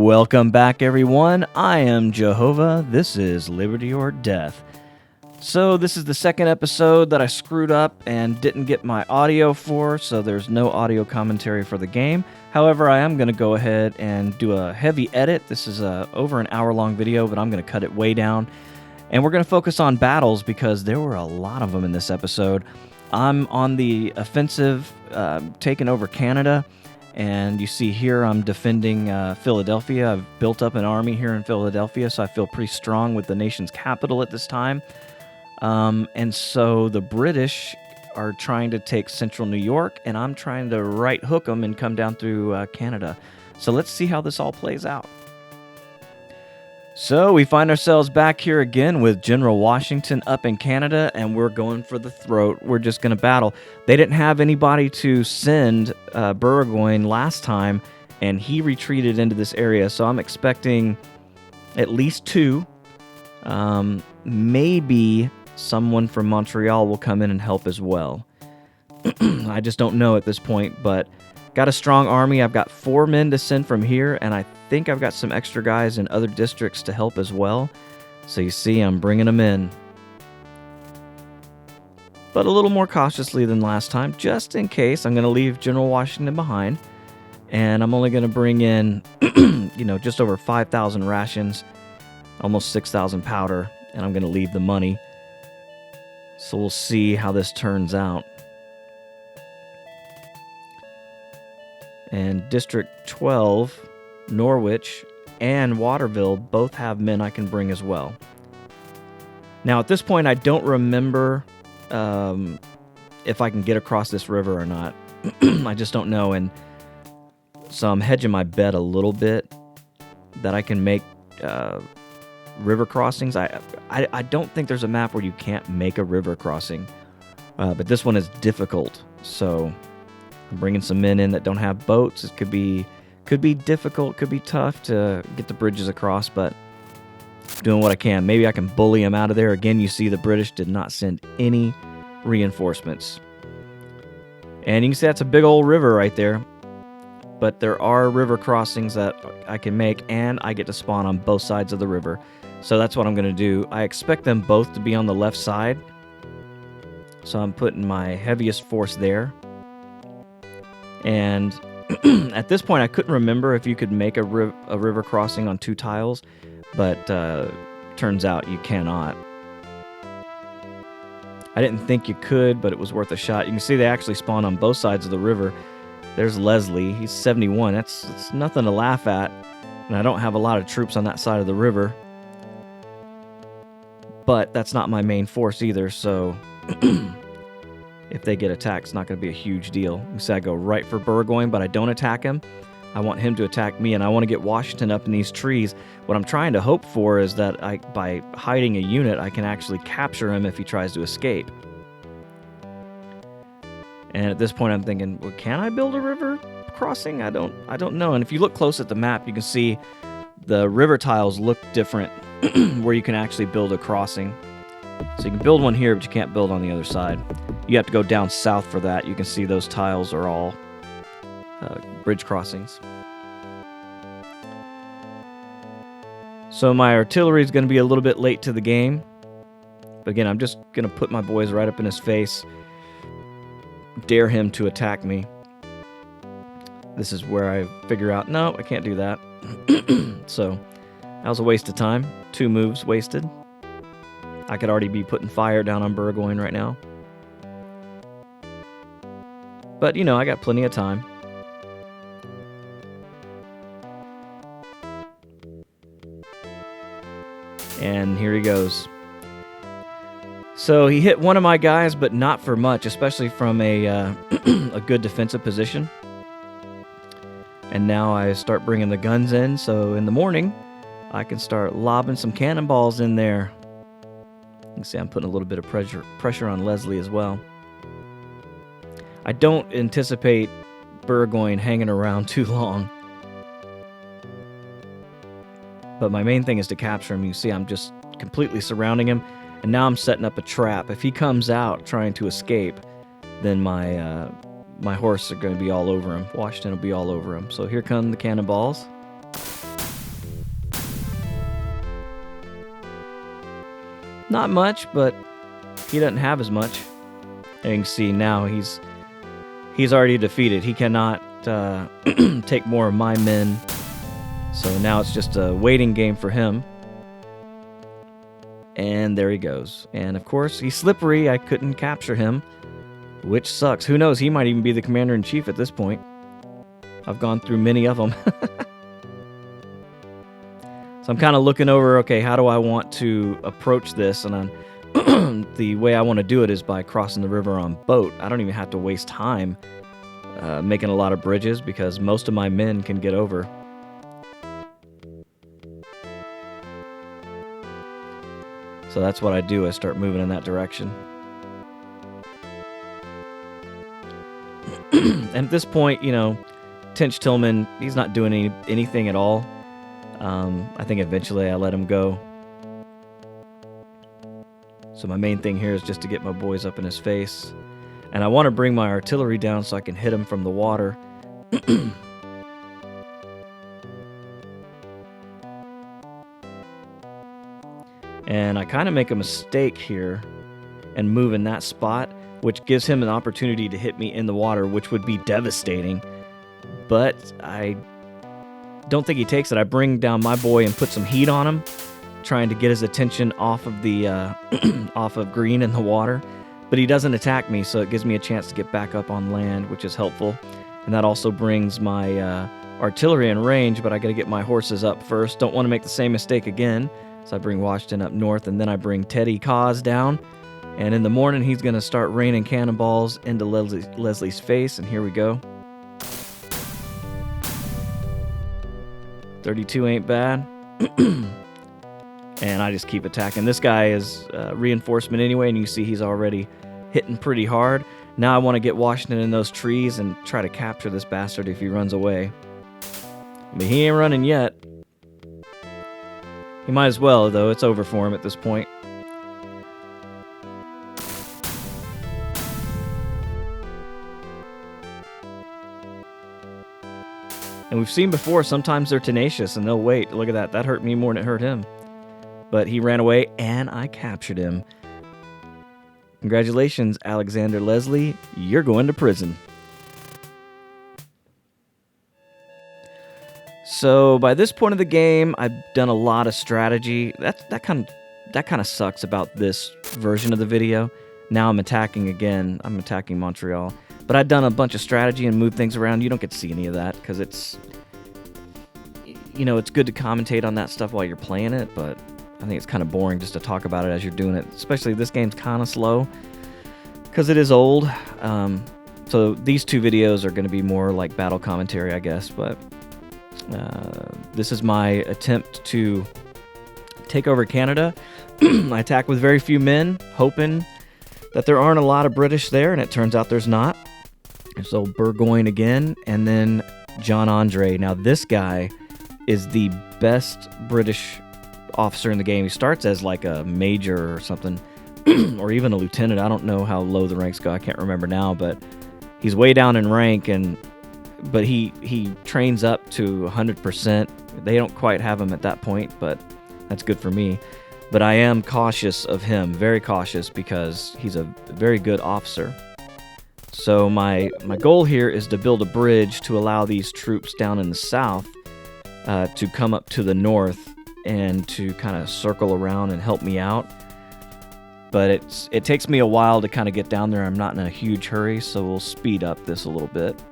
Welcome back, everyone. I am JOEHOVA. This is Liberty or Death. So this is the second episode that I screwed up and didn't get my audio for, so there's no audio commentary for the game. However, I am going to go ahead and do a heavy edit. This is over an hour-long video, but I'm going to cut it way down. And we're going to focus on battles because there were a lot of them in this episode. I'm on the offensive, taking over Canada. And you see here I'm defending Philadelphia. I've built up an army here in Philadelphia, so I feel pretty strong with the nation's capital at this time. And so the British are trying to take central New York, and I'm trying to right hook them and come down through Canada. So let's see how this all plays out. So we find ourselves back here again with General Washington up in Canada, and we're going for the throat. We're just going to battle. They didn't have anybody to send Burgoyne last time, and he retreated into this area, so I'm expecting at least two. Maybe someone from Montreal will come in and help as well. I just don't know at this point, but got a strong army. I've got 4 men to send from here, and I think I've got some extra guys in other districts to help as well. So you see, I'm bringing them in. But a little more cautiously than last time, just in case. I'm going to leave General Washington behind, and I'm only going to bring in, just over 5,000 rations, almost 6,000 powder, and I'm going to leave the money. So we'll see how this turns out. And District 12, Norwich, and Waterville both have men I can bring as well. Now, at this point, I don't remember if I can get across this river or not. I just don't know, and so I'm hedging my bet a little bit that I can make river crossings. I don't think there's a map where you can't make a river crossing, but this one is difficult, so I'm bringing some men in that don't have boats. It could be difficult, could be tough to get the bridges across, but doing what I can. Maybe I can bully them out of there. Again, you see the British did not send any reinforcements. And you can see that's a big old river right there. But there are river crossings that I can make, and I get to spawn on both sides of the river. So that's what I'm going to do. I expect them both to be on the left side. So I'm putting my heaviest force there. And at this point, I couldn't remember if you could make a river crossing on 2 tiles, but turns out you cannot. I didn't think you could, but it was worth a shot. You can see they actually spawn on both sides of the river. There's Leslie. He's 71. That's nothing to laugh at, and I don't have a lot of troops on that side of the river. But that's not my main force either, so if they get attacked, it's not going to be a huge deal. You see I go right for Burgoyne, but I don't attack him. I want him to attack me, and I want to get Washington up in these trees. What I'm trying to hope for is that by hiding a unit, I can actually capture him if he tries to escape. And at this point, I'm thinking, well, can I build a river crossing? I don't know. And if you look close at the map, you can see the river tiles look different where you can actually build a crossing. So you can build one here, but you can't build on the other side. You have to go down south for that. You can see those tiles are all bridge crossings. So my artillery is going to be a little bit late to the game. But again, I'm just going to put my boys right up in his face. Dare him to attack me. This is where I figure out, no, I can't do that. So that was a waste of time. 2 moves wasted. I could already be putting fire down on Burgoyne right now. But, I got plenty of time. And here he goes. So he hit one of my guys, but not for much, especially from a a good defensive position. And now I start bringing the guns in, so in the morning, I can start lobbing some cannonballs in there. You can see I'm putting a little bit of pressure on Leslie as well. I don't anticipate Burgoyne hanging around too long. But my main thing is to capture him. You see I'm just completely surrounding him. And now I'm setting up a trap. If he comes out trying to escape, then my horse are going to be all over him. Washington will be all over him. So here come the cannonballs. Not much, but he doesn't have as much. And you can see now he's already defeated. He cannot take more of my men. So now it's just a waiting game for him. And there he goes. And of course, he's slippery. I couldn't capture him, which sucks. Who knows? He might even be the commander-in-chief at this point. I've gone through many of them. So I'm kind of looking over, okay, how do I want to approach this? And the way I want to do it is by crossing the river on boat. I don't even have to waste time making a lot of bridges because most of my men can get over. So that's what I do. I start moving in that direction. And at this point, you know, Tench Tillman, he's not doing anything at all. I think eventually I let him go. So my main thing here is just to get my boys up in his face. And I want to bring my artillery down so I can hit him from the water. And I kind of make a mistake here and move in that spot, which gives him an opportunity to hit me in the water, which would be devastating. But I don't think he takes it. I bring down my boy and put some heat on him, trying to get his attention off of the off of green in the water. But he doesn't attack me, so it gives me a chance to get back up on land, which is helpful. And that also brings my artillery in range, but I got to get my horses up first. Don't want to make the same mistake again. So I bring Washington up north, and then I bring Teddy Cause down. And in the morning, he's going to start raining cannonballs into Leslie's face, and here we go. 32 ain't bad. And I just keep attacking. This guy is reinforcement anyway, and you see he's already hitting pretty hard. Now I want to get Washington in those trees and try to capture this bastard if he runs away. But he ain't running yet. He might as well, though. It's over for him at this point. And we've seen before, sometimes they're tenacious and they'll wait. Look at that. That hurt me more than it hurt him. But he ran away and I captured him. Congratulations, Alexander Leslie. You're going to prison. So by this point of the game, I've done a lot of strategy. That kind of sucks about this version of the video. Now I'm attacking again. I'm attacking Montreal. But I've done a bunch of strategy and moved things around. You don't get to see any of that because it's, you know, it's good to commentate on that stuff while you're playing it, but I think it's kind of boring just to talk about it as you're doing it. Especially this game's kind of slow because it is old. So these two videos are going to be more like battle commentary, I guess, but this is my attempt to take over Canada. I attack with very few men, hoping that there aren't a lot of British there, and it turns out there's not. So Burgoyne again, and then John Andre. Now this guy is the best British officer in the game. He starts as like a major or something, or even a lieutenant. I don't know how low the ranks go. I can't remember now, but he's way down in rank, but he trains up to 100%. They don't quite have him at that point, but that's good for me. But I am cautious of him, very cautious, because he's a very good officer. So my goal here is to build a bridge to allow these troops down in the south to come up to the north and to kind of circle around and help me out. But it takes me a while to kind of get down there. I'm not in a huge hurry, so we'll speed up this a little bit.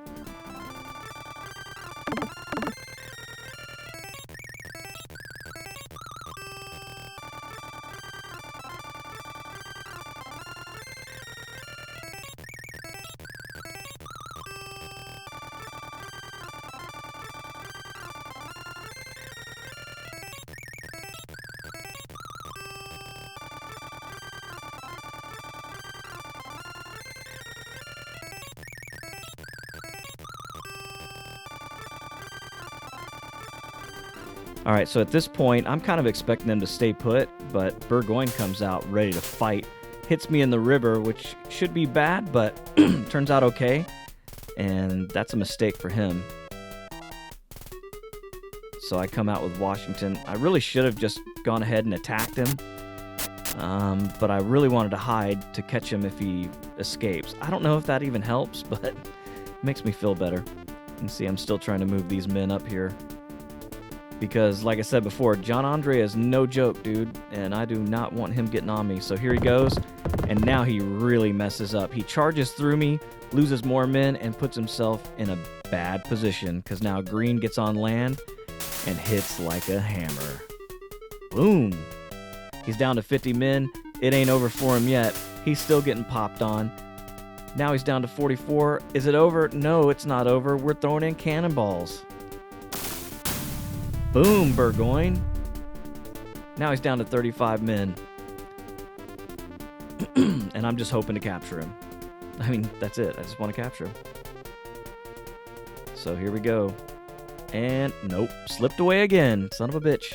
Alright, so at this point, I'm kind of expecting them to stay put, but Burgoyne comes out ready to fight. Hits me in the river, which should be bad, but turns out okay. And that's a mistake for him. So I come out with Washington. I really should have just gone ahead and attacked him. but I really wanted to hide to catch him if he escapes. I don't know if that even helps, but it makes me feel better. You can see I'm still trying to move these men up here. Because, like I said before, John Andre is no joke, dude, and I do not want him getting on me. So here he goes, and now he really messes up. He charges through me, loses more men, and puts himself in a bad position, because now green gets on land and hits like a hammer. Boom! He's down to 50 men. It ain't over for him yet. He's still getting popped on. Now he's down to 44. Is it over? No, it's not over. We're throwing in cannonballs. Boom, Burgoyne. Now he's down to 35 men. And I'm just hoping to capture him. I mean, that's it. I just want to capture him. So here we go. And nope, slipped away again. Son of a bitch.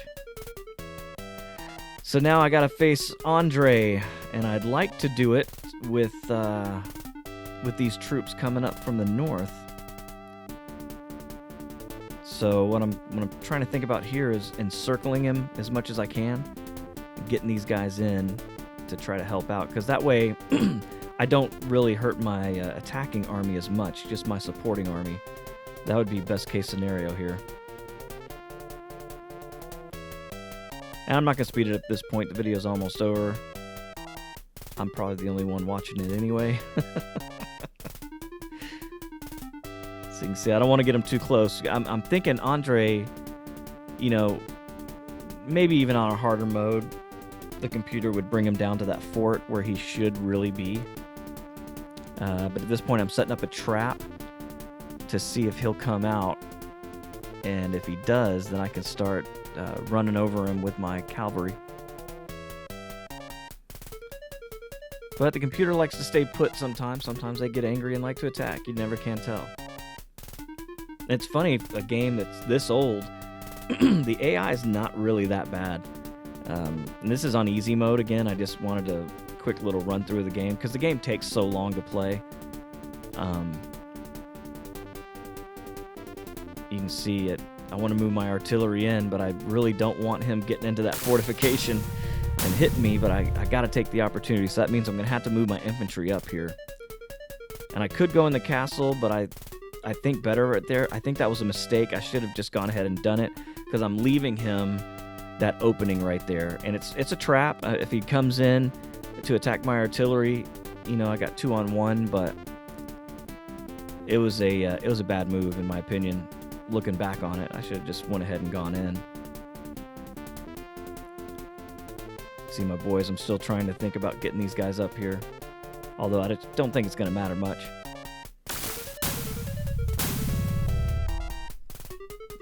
So now I gotta face Andre, and I'd like to do it with these troops coming up from the north. So what I'm trying to think about here is encircling him as much as I can, getting these guys in to try to help out, because that way I don't really hurt my attacking army as much, just my supporting army. That would be best case scenario here. And I'm not going to speed it up at this point. The video's almost over. I'm probably the only one watching it anyway. So you can see, I don't want to get him too close. I'm thinking Andre, you know, maybe even on a harder mode, the computer would bring him down to that fort where he should really be. But at this point, I'm setting up a trap to see if he'll come out. And if he does, then I can start running over him with my cavalry. But the computer likes to stay put sometimes. Sometimes they get angry and like to attack. You never can tell. It's funny, a game that's this old, the AI is not really that bad. And this is on easy mode again. I just wanted a quick little run through of the game because the game takes so long to play. You can see it. I want to move my artillery in, but I really don't want him getting into that fortification and hitting me, but I got to take the opportunity, so that means I'm going to have to move my infantry up here. And I could go in the castle, but I think better right there. I think that was a mistake. I should have just gone ahead and done it, because I'm leaving him that opening right there. And it's a trap. If he comes in to attack my artillery, you know, I got 2-on-1, but it was a bad move in my opinion. Looking back on it, I should have just went ahead and gone in. See, my boys, I'm still trying to think about getting these guys up here, although I don't think it's going to matter much.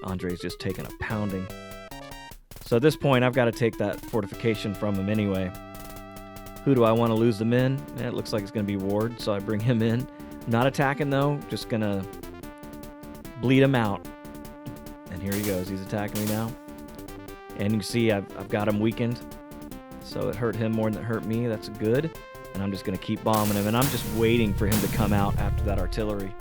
Andre's just taking a pounding. So at this point, I've got to take that fortification from him anyway. Who do I want to lose them in? It looks like it's going to be Ward, so I bring him in. Not attacking, though. Just going to bleed him out. And here he goes. He's attacking me now. And you can see I've got him weakened. So it hurt him more than it hurt me. That's good. And I'm just going to keep bombing him. And I'm just waiting for him to come out after that artillery.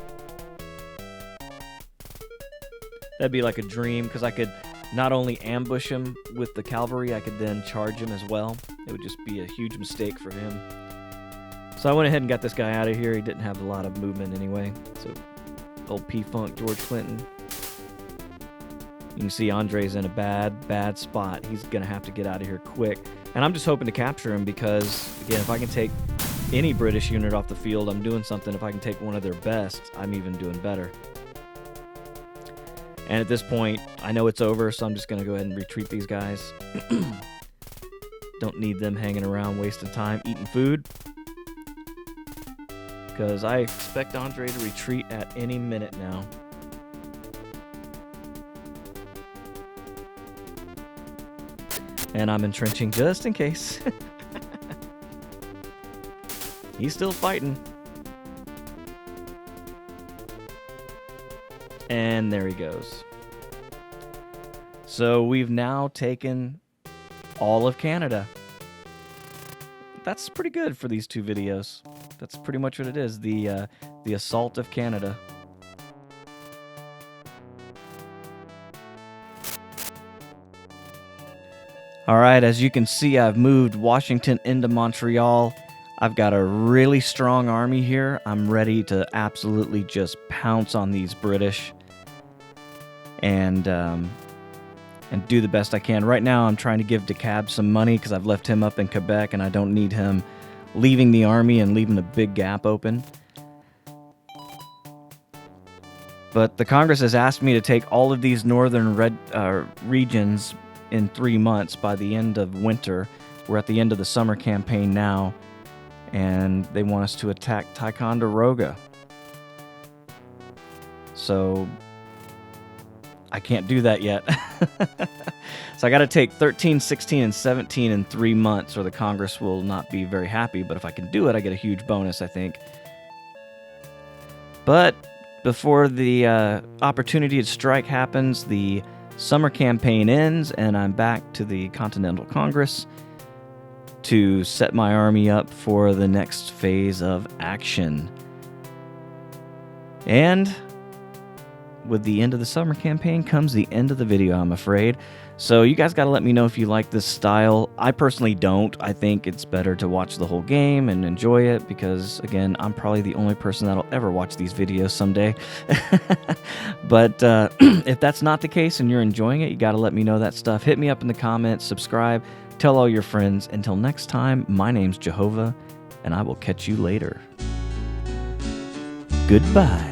That'd be like a dream, because I could not only ambush him with the cavalry, I could then charge him as well. It would just be a huge mistake for him. So I went ahead and got this guy out of here. He didn't have a lot of movement anyway. So old P-Funk, George Clinton. You can see Andre's in a bad spot. He's going to have to get out of here quick. And I'm just hoping to capture him because, again, if I can take any British unit off the field, I'm doing something. If I can take one of their best, I'm even doing better. And at this point, I know it's over, so I'm just going to go ahead and retreat these guys. Don't need them hanging around wasting time eating food, because I expect Andre to retreat at any minute now. And I'm entrenching just in case. He's still fighting. And there he goes. So we've now taken all of Canada. That's pretty good for these two videos. That's pretty much what it is. The assault of Canada. All right, as you can see, I've moved Washington into Montreal. I've got a really strong army here. I'm ready to absolutely just pounce on these British and do the best I can. Right now, I'm trying to give DeKalb some money because I've left him up in Quebec, and I don't need him leaving the army and leaving a big gap open. But the Congress has asked me to take all of these northern regions in 3 months by the end of winter. We're at the end of the summer campaign now, and they want us to attack Ticonderoga. So I can't do that yet. So I got to take 13, 16, and 17 in 3 months, or the Congress will not be very happy. But if I can do it, I get a huge bonus, I think. But before the opportunity to strike happens, the summer campaign ends, and I'm back to the Continental Congress to set my army up for the next phase of action. And with the end of the summer campaign comes the end of the video, I'm afraid. So you guys got to let me know if you like this style. I personally don't. I think it's better to watch the whole game and enjoy it because, again, I'm probably the only person that'll ever watch these videos someday. But if that's not the case and you're enjoying it, you got to let me know that stuff. Hit me up in the comments, subscribe, tell all your friends. Until next time, my name's JOEHOVA, and I will catch you later. Goodbye.